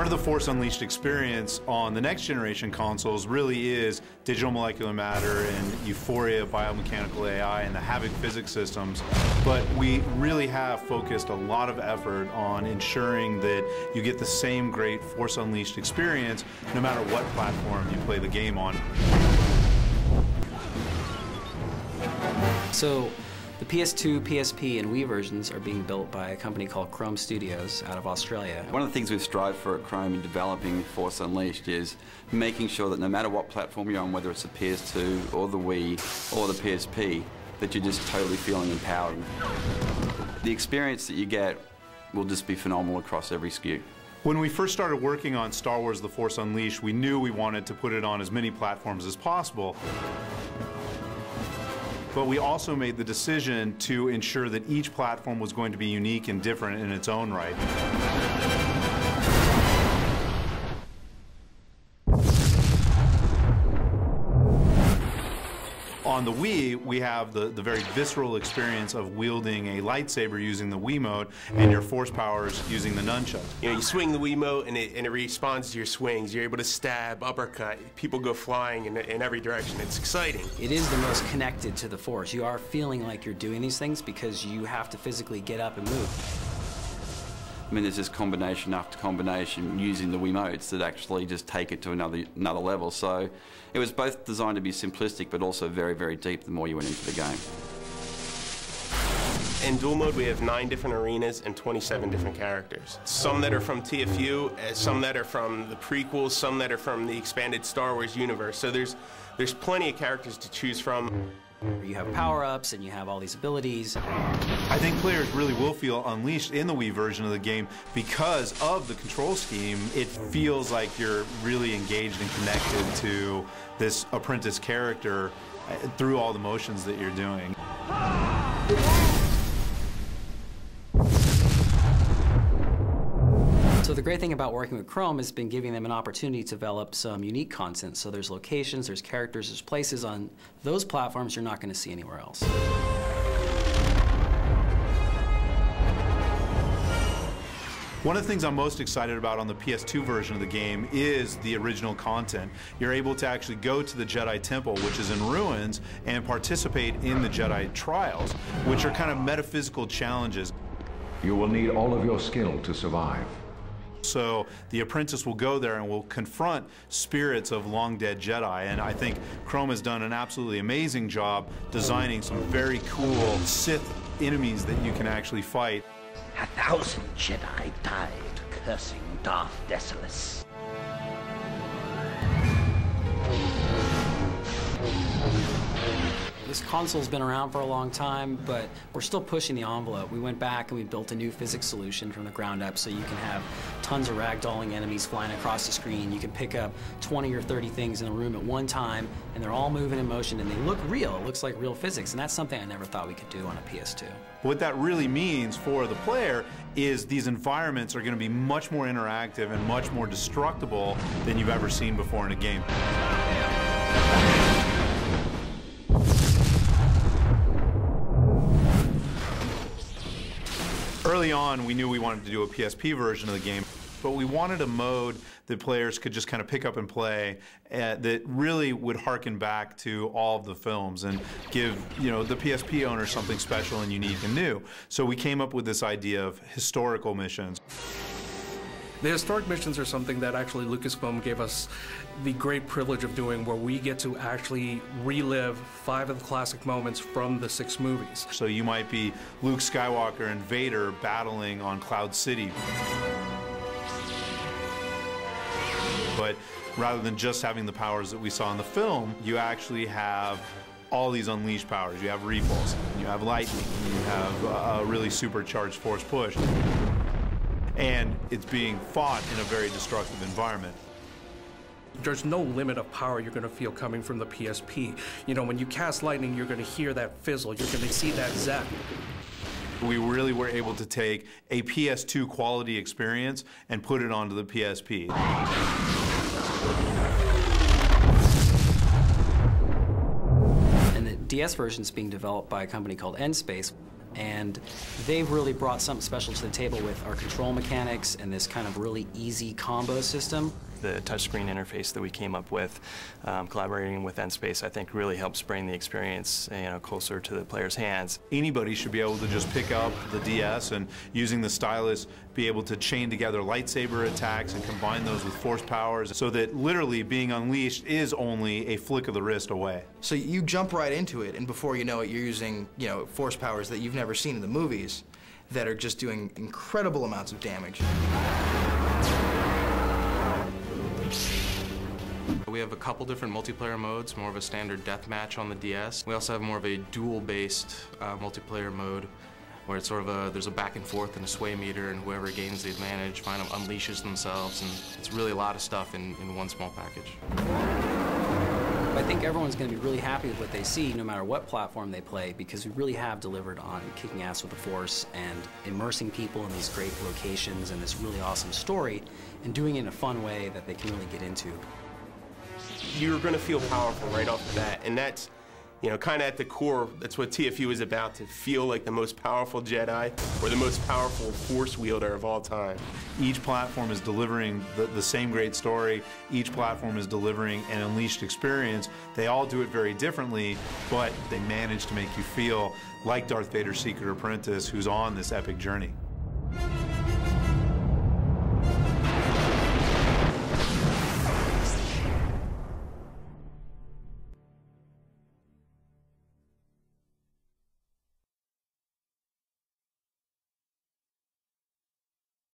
Part of the Force Unleashed experience on the next generation consoles really is digital molecular matter and Euphoria biomechanical AI and the Havok physics systems, but we really have focused a lot of effort on ensuring that you get the same great Force Unleashed experience no matter what platform you play the game on. So the PS2, PSP, and Wii versions are being built by a company called Krome Studios out of Australia. One of the things we've strived for at Krome in developing Force Unleashed is making sure that no matter what platform you're on, whether it's the PS2 or the Wii or the PSP, that you're just totally feeling empowered. The experience that you get will just be phenomenal across every SKU. When we first started working on Star Wars The Force Unleashed, we knew we wanted to put it on as many platforms as possible. But we also made the decision to ensure that each platform was going to be unique and different in its own right. On the Wii, we have the very visceral experience of wielding a lightsaber using the Wiimote and your force powers using the nunchuck. You know, you swing the Wiimote and it responds to your swings. You're able to stab, uppercut. People go flying in every direction. It's exciting. It is the most connected to the Force. You are feeling like you're doing these things because you have to physically get up and move. I mean, there's this combination after combination using the Wiimotes that actually just take it to another level. So it was both designed to be simplistic, but also very, very deep the more you went into the game. In dual mode, we have 9 different arenas and 27 different characters. Some that are from TFU, some that are from the prequels, some that are from the expanded Star Wars universe. So there's plenty of characters to choose from. You have power-ups and you have all these abilities. I think players really will feel unleashed in the Wii version of the game because of the control scheme. It feels like you're really engaged and connected to this apprentice character through all the motions that you're doing. So the great thing about working with Krome has been giving them an opportunity to develop some unique content. So there's locations, there's characters, there's places on those platforms you're not going to see anywhere else. One of the things I'm most excited about on the PS2 version of the game is the original content. You're able to actually go to the Jedi Temple, which is in ruins, and participate in the Jedi Trials, which are kind of metaphysical challenges. You will need all of your skill to survive. So the apprentice will go there and will confront spirits of long-dead Jedi, and I think Krome has done an absolutely amazing job designing some very cool Sith enemies that you can actually fight. 1,000 Jedi died cursing Darth Dessalus. This console's been around for a long time, but we're still pushing the envelope. We went back and we built a new physics solution from the ground up so you can have tons of ragdolling enemies flying across the screen. You can pick up 20 or 30 things in a room at one time, and they're all moving in motion, and they look real. It looks like real physics, and that's something I never thought we could do on a PS2. What that really means for the player is these environments are going to be much more interactive and much more destructible than you've ever seen before in a game. Early on, we knew we wanted to do a PSP version of the game, but we wanted a mode that players could just kind of pick up and play that really would harken back to all of the films and give, you know, the PSP owner something special and unique and new. So we came up with this idea of historical missions. The historic missions are something that actually Lucasfilm gave us the great privilege of doing, where we get to actually relive 5 of the classic moments from the 6 movies. So you might be Luke Skywalker and Vader battling on Cloud City. But rather than just having the powers that we saw in the film, you actually have all these unleashed powers. You have repulse, you have lightning, you have a really supercharged force push. And it's being fought in a very destructive environment. There's no limit of power you're going to feel coming from the PSP. You know, when you cast lightning, you're going to hear that fizzle, you're going to see that zap. We really were able to take a PS2 quality experience and put it onto the PSP. And the DS version is being developed by a company called Endspace. And they've really brought something special to the table with our control mechanics and this kind of really easy combo system. The touchscreen interface that we came up with, collaborating with Nspace, I think really helps bring the experience closer to the player's hands. Anybody should be able to just pick up the DS and using the stylus be able to chain together lightsaber attacks and combine those with force powers so that literally being unleashed is only a flick of the wrist away. So you jump right into it, and before you know it, you're using force powers that you've never seen in the movies that are just doing incredible amounts of damage. We have a couple different multiplayer modes, more of a standard deathmatch on the DS. We also have more of a duel-based multiplayer mode where it's sort of there's a back and forth and a sway meter, and whoever gains the advantage kind of unleashes themselves, and it's really a lot of stuff in one small package. I think everyone's going to be really happy with what they see no matter what platform they play, because we really have delivered on kicking ass with the Force and immersing people in these great locations and this really awesome story and doing it in a fun way that they can really get into. You're going to feel powerful right off the bat, and that's, kind of at the core, that's what TFU is about, to feel like the most powerful Jedi or the most powerful Force wielder of all time. Each platform is delivering the same great story. Each platform is delivering an Unleashed experience. They all do it very differently, but they manage to make you feel like Darth Vader's secret apprentice who's on this epic journey.